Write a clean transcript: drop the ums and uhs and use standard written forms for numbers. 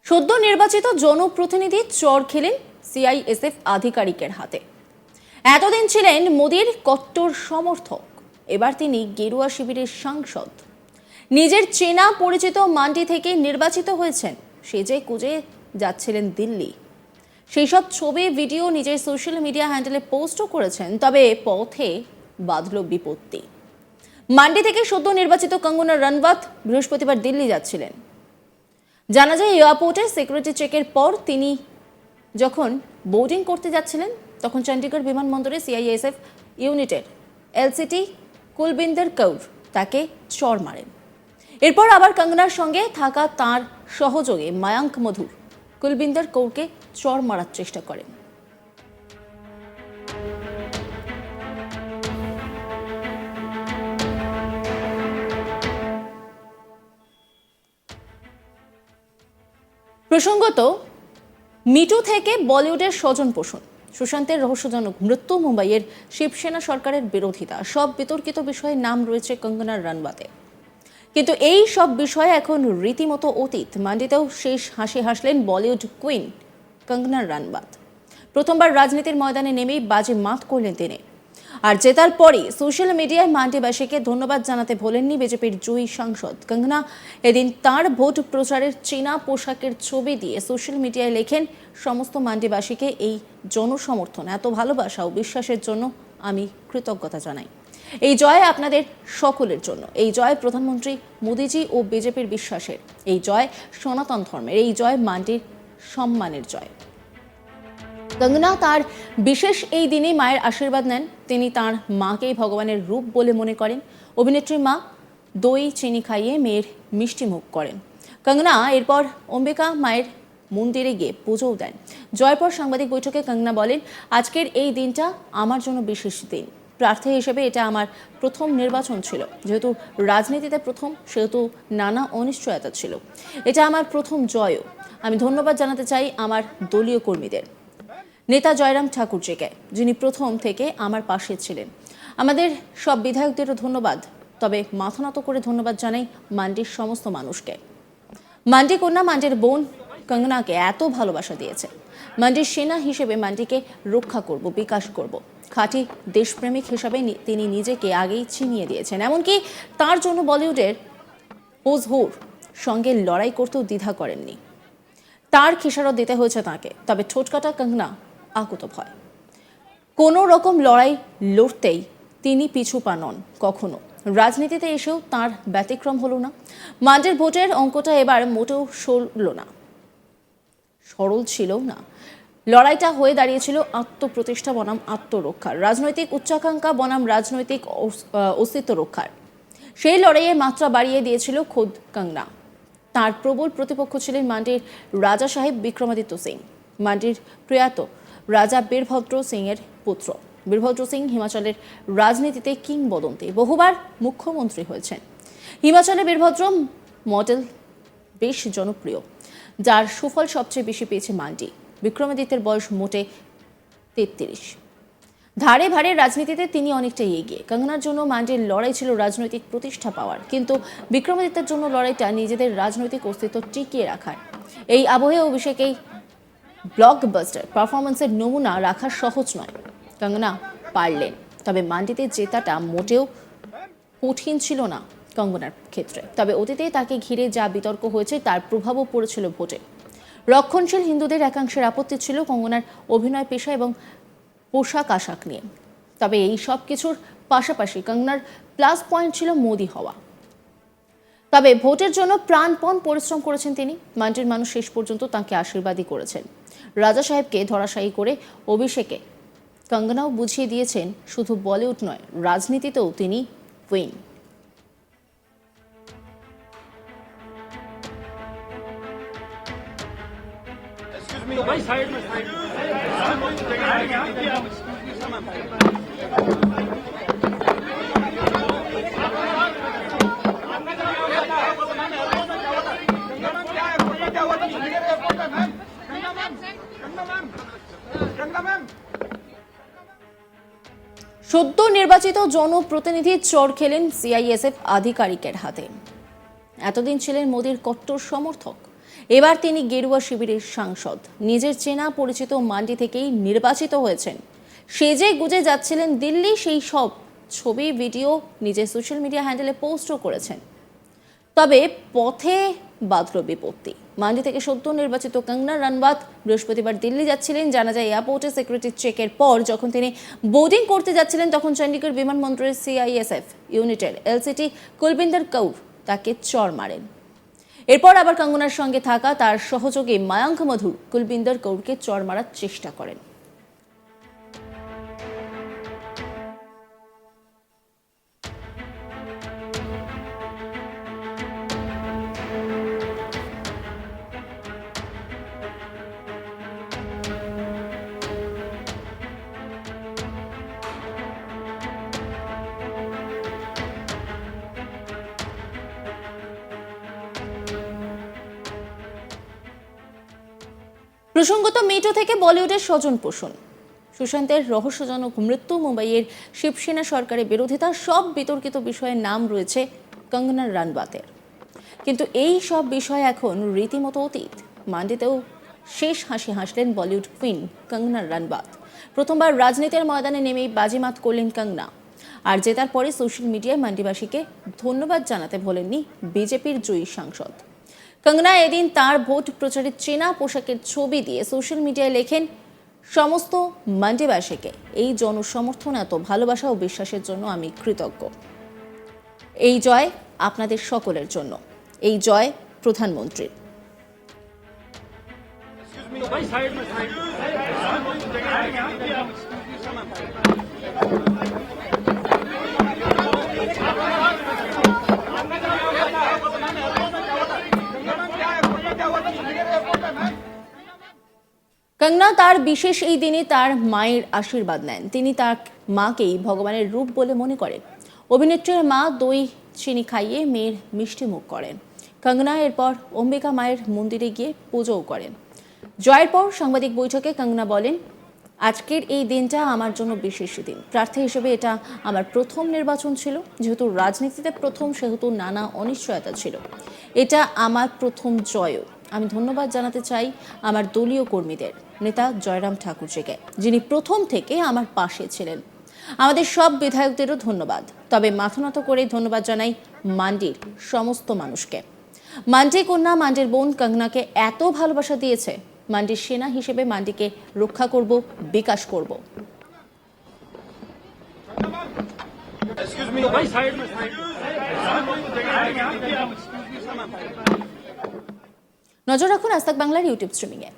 সদ্য নির্বাচিত জনপ্রতিনিধি চর খেলেন সিআইএসএফ আধিকারিকের হাতে। এতদিন ছিলেন মোদির কট্টর সমর্থক, এবার তিনি গেরুয়া শিবিরের সাংসদ। নিজের চেনা পরিচিত মান্ডি থেকে নির্বাচিত হয়েছেন, সেজে কুজে যাচ্ছিলেন দিল্লি। সেই সব ছবি ভিডিও নিজের সোশ্যাল মিডিয়া হ্যান্ডেলে পোস্টও করেছেন। তবে পথে বাঁধল বিপত্তি। মান্ডি থেকে সদ্য নির্বাচিত কঙ্গনা রানাওয়াত বৃহস্পতিবার দিল্লি যাচ্ছিলেন। জানা যায় এয়ারপোর্টে সিকিউরিটি চেকের পর তিনি যখন বোর্ডিং করতে যাচ্ছিলেন, তখন চণ্ডীগড় বিমানবন্দরে সিআইএসএফ ইউনিটের এলসিটি কুলবিন্দর কৌর তাকে চড় মারেন। এরপর আবার কঙ্গনার সঙ্গে থাকা তাঁর সহযোগী মায়াঙ্ক মধুর কুলবিন্দর কৌরকে চড় মারার চেষ্টা করেন। প্রসঙ্গত, মিটু থেকে বলিউডের স্বজন পোষণ, সুশান্তের রহস্যজনক মৃত্যু, মুম্বাইয়ের শিবসেনা সরকারের বিরোধিতা, সব বিতর্কিত বিষয়ে নাম রয়েছে কঙ্গনা রানাওয়াতে। কিন্তু এই সব বিষয় এখন রীতিমতো অতীত। মান্ডিতেও শেষ হাসি হাসলেন বলিউড কুইন কঙ্গনা রানাওয়াত। প্রথমবার রাজনীতির ময়দানে নেমেই বাজে মাত করলেন তিনি। আর জেতার পরই সোশ্যাল মিডিয়ায় মান্ডিবাসীকে ধন্যবাদ জানাতে ভোলেননি বিজেপির জয়ী সাংসদ। কঙ্গনা এদিন তাঁর ভোট প্রচারের চীনা পোশাকের ছবি দিয়ে সোশ্যাল মিডিয়ায় লেখেন, সমস্ত মান্ডিবাসীকে এই জনসমর্থন, এত ভালোবাসা ও বিশ্বাসের জন্য আমি কৃতজ্ঞতা জানাই। এই জয় আপনাদের সকলের জন্য। এই জয় প্রধানমন্ত্রী মোদিজি ও বিজেপির বিশ্বাসের। এই জয় সনাতন ধর্মের। এই জয় মান্ডির সম্মানের জয়। কঙ্গনা তার বিশেষ এই দিনে মায়ের আশীর্বাদ নেন। তিনি তার মাকেই ভগবানের রূপ বলে মনে করেন। অভিনেত্রীর মা দই চিনি খাইয়ে মেয়ের মিষ্টি মুখ করেন। কঙ্গনা এরপর অম্বিকা মায়ের মন্দিরে গিয়ে পুজোও দেন। জয়ের পর সাংবাদিক বৈঠকে কঙ্গনা বলেন, আজকের এই দিনটা আমার জন্য বিশেষ দিন। প্রার্থী হিসেবে এটা আমার প্রথম নির্বাচন ছিল। যেহেতু রাজনীতিতে প্রথম, সেহেতু নানা অনিশ্চয়তা ছিল। এটা আমার প্রথম জয়ও। আমি ধন্যবাদ জানাতে চাই আমার দলীয় কর্মীদের, নেতা জয়রাম ঠাকুরজিকে, যিনি প্রথম থেকে আমার পাশে ছিলেন। আমাদের সব বিধায়কদেরও ধন্যবাদ। তবে মাথা নত করে ধন্যবাদ জানাই মান্ডির সমস্ত মানুষকে। মান্ডি কন্যা, মান্ডির বোন কঙ্গনাকে এত ভালোবাসা দিয়েছে। মান্ডির সেনা হিসেবে মান্ডিকে রক্ষা করব, বিকাশ করব। খাঁটি দেশপ্রেমিক হিসাবে তিনি নিজেকে আগেই চিনিয়ে দিয়েছেন। এমনকি তার জন্য বলিউডের ওজহুর সঙ্গে লড়াই করতেও দ্বিধা করেননি। তার খেসারত দিতে হয়েছে তাকে। তবে ঠোঁটকাটা কঙ্গনা আকুত ভয়। কোনো রকম লড়াই লড়তেই তিনি পিছু পা নন কখনো। রাজনীতিতে এসেও তার ব্যতিক্রম হলো না। মান্ডির ভোটের অঙ্কটা এবার মোটেও সরল ছিল না। লড়াইটা হয়ে দাঁড়িয়েছিল আত্মপ্রতিষ্ঠা বনাম আত্মরক্ষার, রাজনৈতিক উচ্চাকাঙ্ক্ষা বনাম রাজনৈতিক অস্তিত্ব রক্ষার। সেই লড়াইয়ে মাত্রা বাড়িয়ে দিয়েছিল খোদ কঙ্গনা। তার প্রবল প্রতিপক্ষ ছিলেন মান্ডির রাজা সাহেব বিক্রমাদিত্য সিং, মান্ডির প্রয়াত রাজা বীরভদ্র সিং এর পুত্র। বীরভদ্র সিং হিমাচলের রাজনীতিতে কিংবদন্তি, বহুবার মুখ্যমন্ত্রী হয়েছেন। হিমাচলে বীরভদ্র মডেল বেশ জনপ্রিয়, যার সুফল সবচেয়ে বেশি পেয়েছে মান্ডি। বিক্রমাদিত্যের বয়স মোটে 33। ধারে ভারে রাজনীতিতে তিনি অনেকটাই এগিয়ে। কঙ্গনার জন্য মান্ডির লড়াই ছিল রাজনৈতিক প্রতিষ্ঠা পাওয়ার, কিন্তু বিক্রমাদিত্যের জন্য লড়াইটা নিজেদের রাজনৈতিক অস্তিত্ব টিকিয়ে রাখার। এই আবহে অভিষেকেই ব্লকবাস্টার পারফরমেন্সের নমুনা রাখা সহজ নয়। কঙ্গনা পারলেন। তবে মান্ডিতে জেতাটা মোটেও কঠিন ছিল না কঙ্গনার ক্ষেত্রে। তবে অতীতে তাকে ঘিরে যা বিতর্ক হয়েছে তার প্রভাবও পড়েছিল ভোটে। রক্ষণশীল হিন্দুদের একাংশের আপত্তি ছিল কঙ্গনার অভিনয় পেশা এবং পোশাক আশাক নিয়ে। তবে এই সব কিছুর পাশাপাশি কঙ্গনার প্লাস পয়েন্ট ছিল মোদি হওয়া। তবে ভোটের জন্য প্রাণপণ পরিশ্রম করেছেন তিনি। মান্ডির মানুষ শেষ পর্যন্ত তাঁকে আশীর্বাদই করেছেন। রাজা সাহেবকে ধরাশায়ী করে অভিষেকে কঙ্গনাও বুঝিয়ে দিয়েছেন, শুধু বলিউড নয়, রাজনীতিতেও তিনি কুইন। সদ্য নির্বাচিত জনপ্রতিনিধি চর খেলেন সিআইএসএফ আধিকারিকের হাতে। এতদিন ছিলেন মোদির কট্টর সমর্থক, এবার তিনি গেরুয়া শিবিরের সাংসদ। নিজের চেনা পরিচিত মান্ডি থেকেই নির্বাচিত হয়েছেন। সেজে গুজে যাচ্ছিলেন দিল্লি, সেই সব ছবি ভিডিও নিজের সোশ্যাল মিডিয়া হ্যান্ডেলে পোস্টও করেছেন। তবে পথে বাঁধল বিপত্তি। মান্ডি থেকে সদ্য নির্বাচিত কঙ্গনা রানাওয়াত বৃহস্পতিবার দিল্লি যাচ্ছিলেন। জানা যায় এয়ারপোর্টে সিকিউরিটি চেকের পর যখন তিনি বোর্ডিং করতে যাচ্ছিলেন তখন চণ্ডীগড় বিমানবন্দরের সিআইএসএফ ইউনিটের এলসিটি কুলবিন্দর কৌর তাকে চড় মারেন। এরপর আবার কঙ্গনার সঙ্গে থাকা তার সহযোগী মায়াঙ্ক মধুর কুলবিন্দর কৌরকে চড় মারার চেষ্টা করেন। প্রসঙ্গত মেট্রো থেকে বলিউডের স্বজন পোষণ, সুশান্তের রহস্যজনক মৃত্যু, মুম্বাইয়ের শিবসেনা সরকারের বিরোধিতা, সব বিতর্কিত বিষয়ে নাম রয়েছে কঙ্গনা রানাওয়াতের। কিন্তু এই সব বিষয় এখন রীতিমতো অতীত। মান্ডিতেও শেষ হাসি হাসলেন বলিউড কুইন কঙ্গনা রানাওয়াত। প্রথমবার রাজনীতির ময়দানে নেমেই বাজিমাত করলেন কঙ্গনা। আর জেতার পরে সোশ্যাল মিডিয়ায় মান্ডিবাসীকে ধন্যবাদ জানাতে ভোলেননি বিজেপির জয়ী সাংসদ। কঙ্গনা এদিন তার ভোট প্রচারের চেনা পোশাকের ছবি দিয়ে সোশ্যাল মিডিয়ায় লেখেন, সমস্ত মান্ডিবাসীকে এই জনসমর্থন, এত ভালোবাসা ও বিশ্বাসের জন্য আমি কৃতজ্ঞ। এই জয় আপনাদের সকলের জন্য, এই জয় প্রধানমন্ত্রীর। কঙ্গনা তার বিশেষ এই দিনে তার মায়ের আশীর্বাদ নেন। তিনি তার মাকেই ভগবানের রূপ বলে মনে করেন। অভিনেত্রীর মা দই চিনি খাইয়ে মেয়ের মিষ্টি মুখ করেন। কঙ্গনা এরপর অম্বিকা মায়ের মন্দিরে গিয়ে পুজোও করেন। জয়ের পর সাংবাদিক বৈঠকে কঙ্গনা বলেন, আজকের এই দিনটা আমার জন্য বিশেষ দিন। প্রার্থী হিসেবে এটা আমার প্রথম নির্বাচন ছিল। যেহেতু রাজনীতিতে প্রথম, সেহেতু নানা অনিশ্চয়তা ছিল। এটা আমার প্রথম জয়ও। আমি ধন্যবাদ জানাতে চাই আমার দলীয় কর্মীদের, নেতা জয়রাম ঠাকুরজিকে, যিনি প্রথম থেকে আমার পাশে ছিলেন। আমাদের সব বিধায়কদেরও ধন্যবাদ। তবে মাথা নত করে ধন্যবাদ জানাই মান্ডির সমস্ত মানুষকে। মান্ডি কন্যা, মান্ডির বোন কঙ্গনাকে এত ভালোবাসা দিয়েছে। মান্ডির সেনা হিসেবে মান্ডিকে রক্ষা করব, বিকাশ করব। নজর রাখুন আজ তাক বাংলার ইউটিউব স্ট্রিমিংয়ে।